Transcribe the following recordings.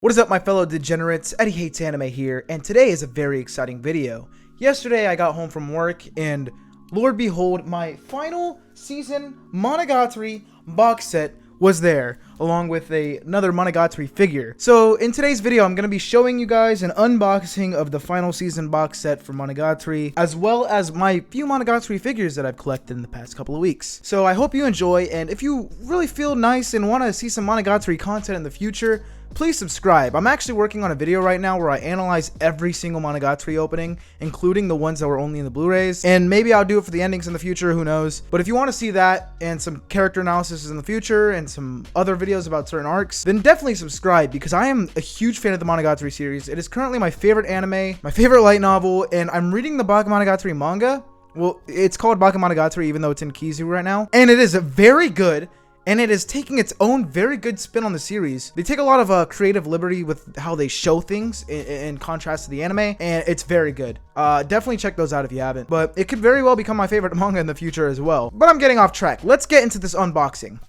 What is up, my fellow degenerates? Eddie Hates Anime here, and today is a very exciting video. Yesterday I got home from work, and Lord behold, my final season Monogatari box set was there, along with another Monogatari figure. So in today's video, I'm going to be showing you guys an unboxing of the final season box set for Monogatari, as well as my few Monogatari figures that I've collected in the past couple of weeks. So I hope you enjoy, and if you really feel nice and want to see some Monogatari content in the future, please subscribe. I'm actually working on a video right now where I analyze every single Monogatari opening, including the ones that were only in the Blu-rays, and maybe I'll do it for the endings in the future, who knows. But if you want to see that and some character analysis in the future and some other videos about certain arcs, then definitely subscribe, because I am a huge fan of the Monogatari series. It is currently my favorite anime, my favorite light novel, and I'm reading the Bakemonogatari manga. Well, it's called Bakemonogatari even though it's in Kizu right now, and it is very good. And it is taking its own very good spin on the series. They take a lot of creative liberty with how they show things in contrast to the anime, and it's very good. Definitely check those out if you haven't. But it could very well become my favorite manga in the future as well. But I'm getting off track. Let's get into this unboxing.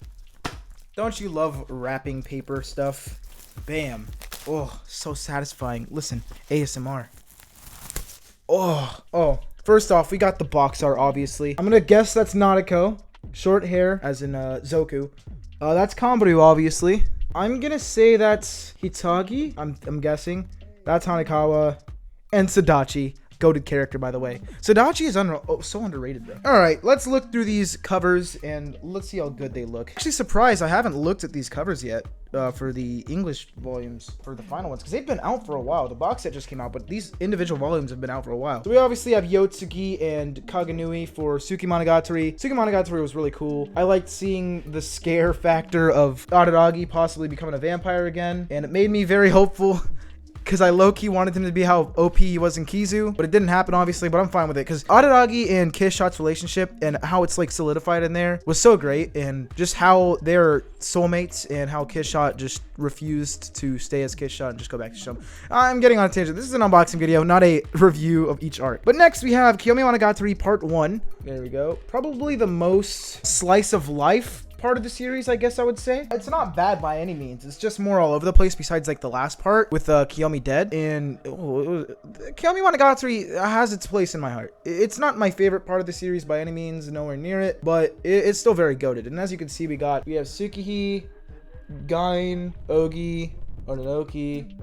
Don't you love wrapping paper stuff? Bam. Oh, so satisfying. Listen, ASMR. Oh. First off, we got the box art, obviously. I'm gonna guess that's Naruto. Short hair, as in Zoku. That's Kanbaru, obviously. I'm gonna say that's Hitagi. I'm guessing. That's Hanekawa. And Sadachi. Goated character, by the way. Sadachi is so underrated, though. Alright, let's look through these covers and let's see how good they look. Actually surprised I haven't looked at these covers yet for the English volumes, for the final ones, because they've been out for a while. The box set just came out, but these individual volumes have been out for a while. So we obviously have Yotsuki and Kaganui for Suki Monogatari. Suki Monogatari was really cool. I liked seeing the scare factor of Araragi possibly becoming a vampire again, and it made me very hopeful. Because I low-key wanted him to be how OP he was in Kizu, but it didn't happen, obviously, but I'm fine with it, because Araragi and Kishot's relationship and how it's, like, solidified in there was so great, and just how they're soulmates and how Kishot just refused to stay as Kishot and just go back to Shinobu. I'm getting on a tangent. This is an unboxing video, not a review of each arc. But next, we have Kiyomi Monogatari Part 1. There we go. Probably the most slice of life part of the series, I guess I would say. It's not bad by any means. It's just more all over the place besides like the last part with Kiyomi dead. And Kiyomi Monogatari has its place in my heart. It's not my favorite part of the series by any means, nowhere near it, but it's still very goated. And as you can see, we have Tsukiji, Gain, Ogi, Ononoki,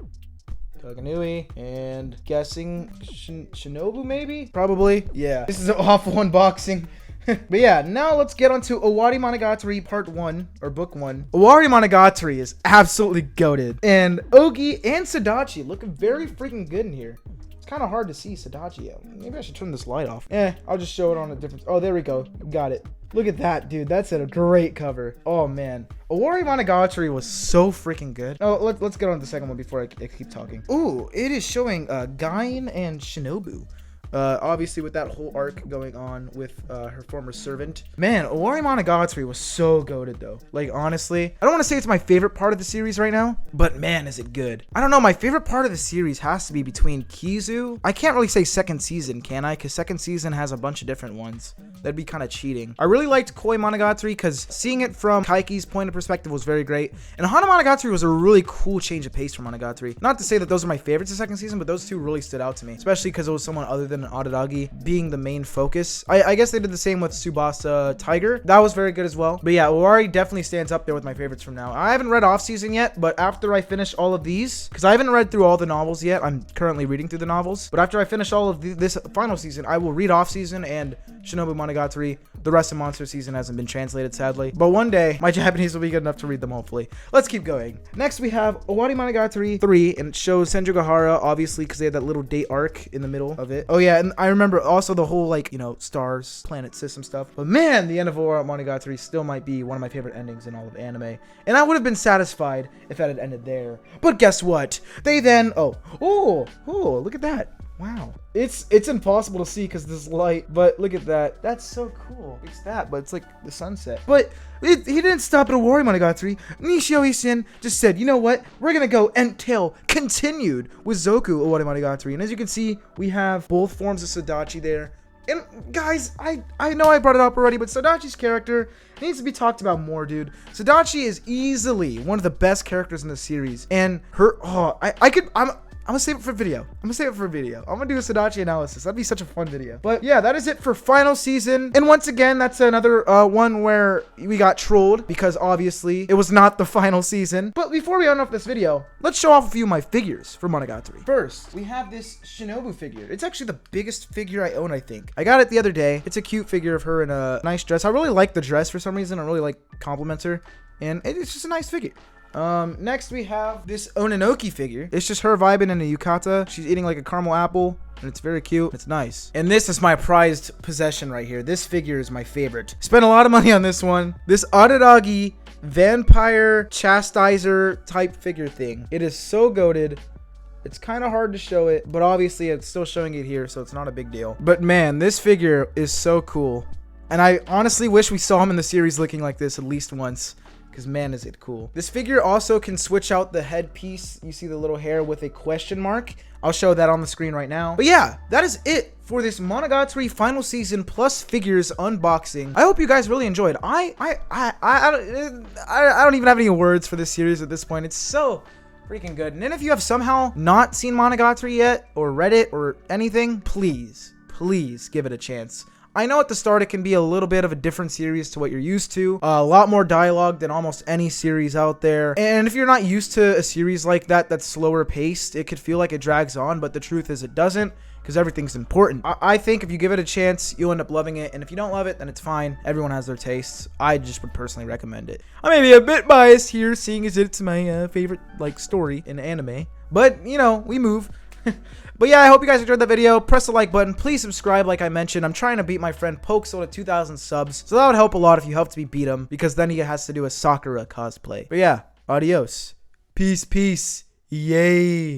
Kaganui, and guessing Shinobu, maybe? Probably. Yeah. This is an awful unboxing. But yeah, now let's get on to Owari Monogatari Part 1, or Book 1. Owari Monogatari is absolutely goated. And Ogi and Sadachi look very freaking good in here. It's kind of hard to see Sadachi. Maybe I should turn this light off. I'll just show it on a different... Oh, there we go. Got it. Look at that, dude. That's a great cover. Oh, man. Owari Monogatari was so freaking good. Oh, let's get on to the second one before I keep talking. Ooh, it is showing Gain and Shinobu. Obviously with that whole arc going on with her former servant. Man, Owari Monogatari was so goated though. Like, honestly, I don't want to say it's my favorite part of the series right now, but man, is it good. I don't know, my favorite part of the series has to be between Kizu. I can't really say second season, can I? Because second season has a bunch of different ones. That'd be kind of cheating. I really liked Koi Monogatari because seeing it from Kaiki's point of perspective was very great. And Hana Monogatari was a really cool change of pace for Monogatari. Not to say that those are my favorites of second season, but those two really stood out to me, especially because it was someone other than Araragi being the main focus. I guess they did the same with Tsubasa Tiger. That was very good as well. But yeah, Owari definitely stands up there with my favorites from now. I haven't read Off Season yet, but after I finish all of these, because I haven't read through all the novels yet, I'm currently reading through the novels, but after I finish all of this final season, I will read Off Season and Shinobu Monogatari. The rest of Monster Season hasn't been translated, sadly, but one day my Japanese will be good enough to read them, hopefully. Let's keep going. Next we have Owari Monogatari 3, and it shows Senjugahara, obviously, because they had that little date arc in the middle of it. Oh yeah, and I remember also the whole, like, you know, stars, planet system stuff. But man, the end of Owari Monogatari still might be one of my favorite endings in all of anime, and I would have been satisfied if that had ended there. But guess what? They then oh, look at that. Wow. It's impossible to see because this light, but look at that. That's so cool. It's that, but it's like the sunset. But he didn't stop at Owari Monogatari. Nishio Isen just said, you know what? We're going to go until continued with Zoku Owari Monogatari. And as you can see, we have both forms of Sadachi there. And guys, I know I brought it up already, but Sadachi's character needs to be talked about more, dude. Sadachi is easily one of the best characters in the series, and her, I'm gonna save it for a video. I'm gonna do a Sadachi analysis. That'd be such a fun video. But yeah, that is it for final season. And once again, that's another one where we got trolled because obviously it was not the final season. But before we end off this video, let's show off a few of my figures for Monogatari. First, we have this Shinobu figure. It's actually the biggest figure I own, I think. I got it the other day. It's a cute figure of her in a nice dress. I really like the dress for some reason. I really like compliments her. And it's just a nice figure. Next we have this Ononoki figure. It's just her vibing in a yukata. She's eating like a caramel apple, and it's very cute. It's nice. And this is my prized possession right here. This figure is my favorite. Spent a lot of money on this one. This Araragi vampire chastiser type figure thing. It is so goated. It's kind of hard to show it, but obviously it's still showing it here, so it's not a big deal. But man, this figure is so cool. And I honestly wish we saw him in the series looking like this at least once. Because man, is it cool. This figure also can switch out the headpiece. You see the little hair with a question mark. I'll show that on the screen right now. But yeah, that is it for this Monogatari final season plus figures unboxing. I hope you guys really enjoyed. I don't even have any words for this series at this point. It's so freaking good. And then if you have somehow not seen Monogatari yet, or read it, or anything, please give it a chance. I know at the start it can be a little bit of a different series to what you're used to. A lot more dialogue than almost any series out there. And if you're not used to a series like that that's slower paced, it could feel like it drags on, but the truth is it doesn't, because everything's important. I think if you give it a chance, you'll end up loving it. And if you don't love it, then it's fine. Everyone has their tastes. I just would personally recommend it. I may be a bit biased here, seeing as it's my favorite story in anime. But, you know, we move. But yeah, I hope you guys enjoyed that video. Press the like button. Please subscribe like I mentioned. I'm trying to beat my friend Pokesol to 2,000 subs. So that would help a lot if you helped me beat him, because then he has to do a Sakura cosplay. But yeah, adios. Peace. Yay.